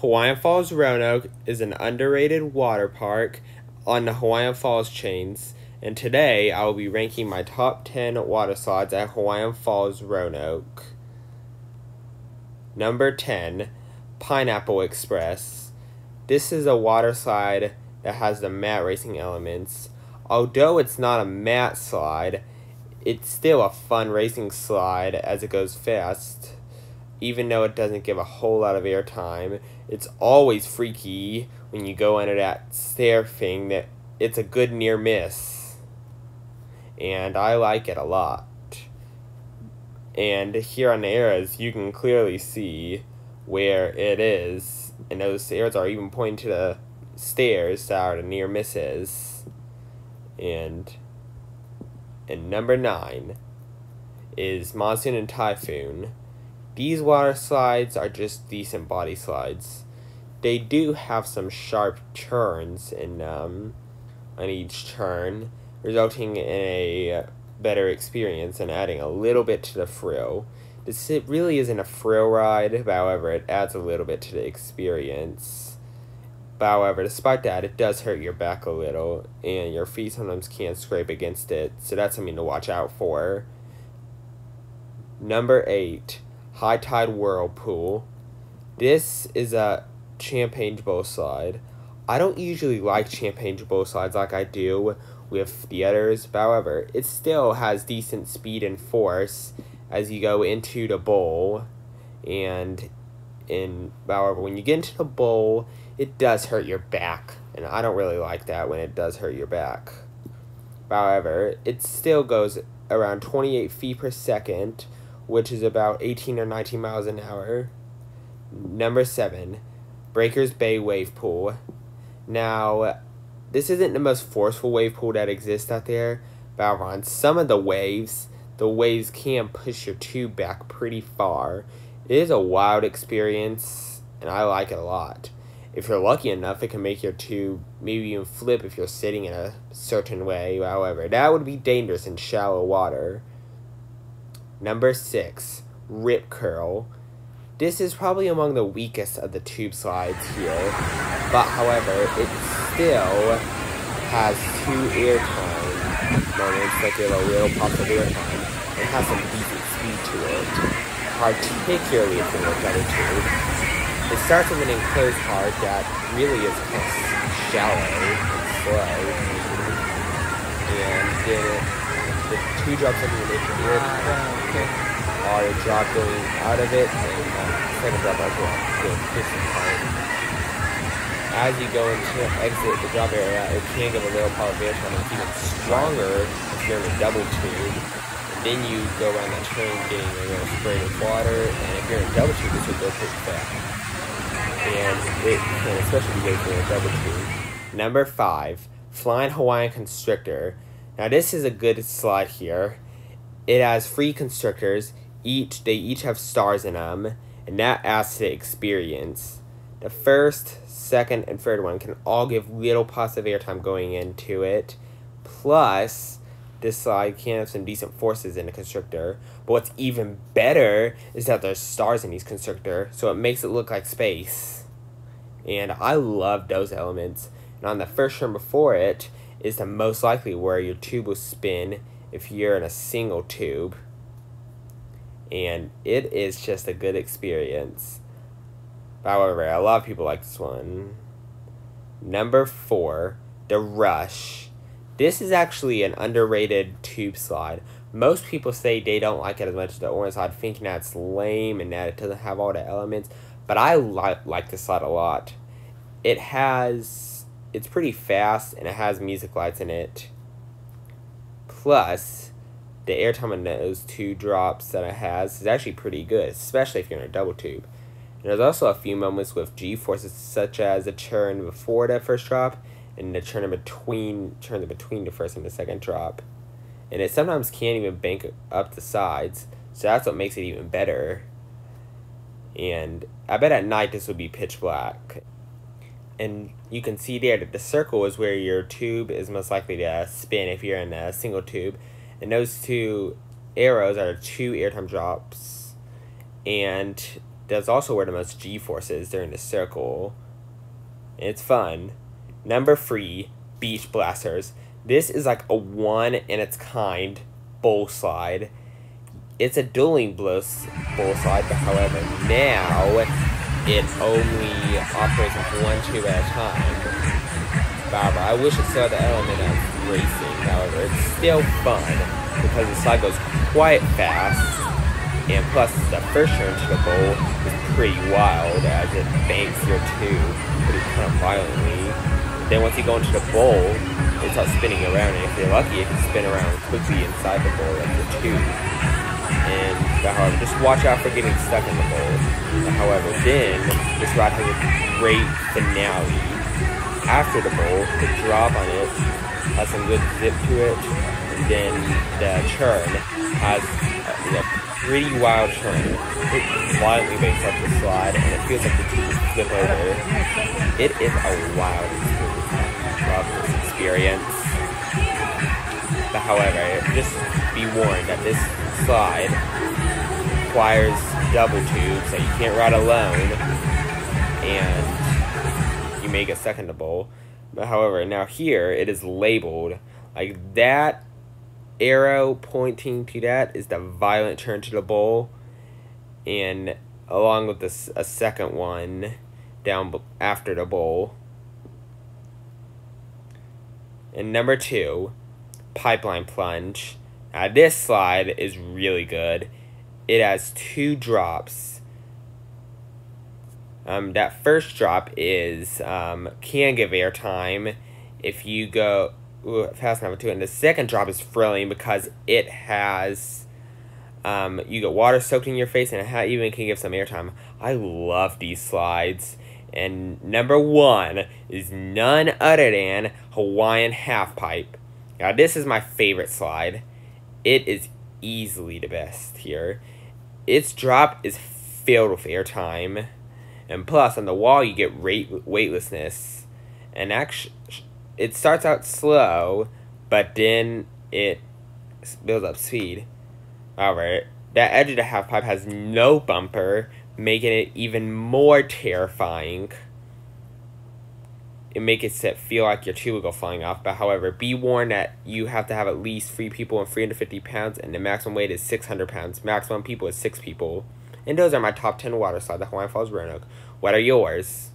Hawaiian Falls Roanoke is an underrated water park on the Hawaiian Falls Chains, and today I will be ranking my top 10 water slides at Hawaiian Falls Roanoke. Number 10, Pineapple Express. This is a water slide that has the mat racing elements. Although it's not a mat slide, it's still a fun racing slide as it goes fast. Even though it doesn't give a whole lot of airtime, it's always freaky when you go under that stair thing. That it's a good near miss, and I like it a lot. And here on the arrows, you can clearly see where it is, and those arrows are even pointing to the stairs that are the near misses. And number 9 is Monsoon and Typhoon. These water slides are just decent body slides. They do have some sharp turns on each turn, resulting in a better experience and adding a little bit to the thrill. It really isn't a thrill ride, but however, it adds a little bit to the experience. But however, despite that, it does hurt your back a little, and your feet sometimes can scrape against it, so that's something to watch out for. Number 8. High Tide Whirlpool. This is a champagne bowl slide. I don't usually like champagne bowl slides like I do with the others, but however, it still has decent speed and force as you go into the bowl. However, when you get into the bowl, it does hurt your back, and I don't really like that when it does hurt your back. However, it still goes around 28 feet per second, which is about 18 or 19 miles an hour. Number 7, Breakers Bay Wave Pool. Now, this isn't the most forceful wave pool that exists out there, but on some of the waves can push your tube back pretty far. It is a wild experience, and I like it a lot. If you're lucky enough, it can make your tube maybe even flip if you're sitting in a certain way. However, that would be dangerous in shallow water. Number 6, Rip Curl. This is probably among the weakest of the tube slides here, but however, it still has 2 airtime moments that give a little pop of airtime and has some decent speed to it, particularly if you look at it too. It starts with an enclosed part that really is kind of shallow and slow, and then the 2 drops of the initial airtime are a drop going out of it, and second drop as well, the piston part. As you go into exit the drop area, it can give a little power of airtime, and it's even stronger if you're in a double tube. And then you go around that train getting a little sprayed with water, and if you're in a double tube, this will go pretty fast. And it can especially go through a double tube. Number 5, Flying Hawaiian Constrictor. Now this is a good slide here. It has 3 constrictors. They each have stars in them, and that adds to the experience. The first, second, and third one can all give little positive airtime going into it. Plus, this slide can have some decent forces in the constrictor. But what's even better is that there's stars in these constrictor, so it makes it look like space. And I love those elements. And on the first turn before it is the most likely where your tube will spin if you're in a single tube. And it is just a good experience. However, a lot of people like this one. Number 4, The Rush. This is actually an underrated tube slide. Most people say they don't like it as much as the orange slide, thinking that it's lame and that it doesn't have all the elements. But I like this slide a lot. It's pretty fast, and it has music lights in it. Plus, the airtime in those 2 drops that it has is actually pretty good, especially if you're in a double tube. And there's also a few moments with G-forces, such as the turn before that first drop, and the turn in between the first and the second drop. And it sometimes can't even bank up the sides, so that's what makes it even better. And I bet at night this would be pitch black. And you can see there that the circle is where your tube is most likely to spin if you're in a single tube. And those 2 arrows are 2 airtime drops. And That's also where the most G-force is during the circle. It's fun. Number 3, Beach Blasters. This is like a one in its kind bowl slide. It's a dueling bowl slide, but however, now it only operates with 1 tube at a time. However, I wish it still had the element of racing. However, it's still fun because the slide goes quite fast, and plus the first turn to the bowl is pretty wild as it banks your tube pretty kind of violently. Then once you go into the bowl, it starts spinning around, and if you're lucky, it can spin around quickly inside the bowl like the tube. But however, just watch out for getting stuck in the bowl. But however, then this ride has a great finale. After the bowl, the drop on it has some good zip to it, and then the turn has a pretty wild turn. It violently makes up the slide, and it feels like the tube will flip over. It is a wild experience. I love this experience. But however, just be warned that this slide requires double tubes, so you can't ride alone, and you may get stuck in the bowl. But however, now here it is labeled like that arrow pointing to that is the violent turn to the bowl, and along with this a second one down after the bowl. And number 2, Pipeline Plunge. Now this slide is really good. It has 2 drops. That first drop is can give airtime if you go fast enough to it. And the second drop is thrilling because it has you get water soaked in your face, and it even can give some airtime. I love these slides. And number 1 is none other than Hawaiian Halfpipe. Now this is my favorite slide. It is easily the best here. Its drop is filled with airtime, and plus on the wall you get weightlessness. And actually, it starts out slow, but then it builds up speed. However, that edge of the halfpipe has no bumper, making it even more terrifying. It makes it feel like your tube will go flying off. But however, be warned that you have to have at least 3 people and 350 pounds, and the maximum weight is 600 pounds. Maximum people is 6 people. And those are my top 10 water slides at Hawaiian Falls Roanoke. What are yours?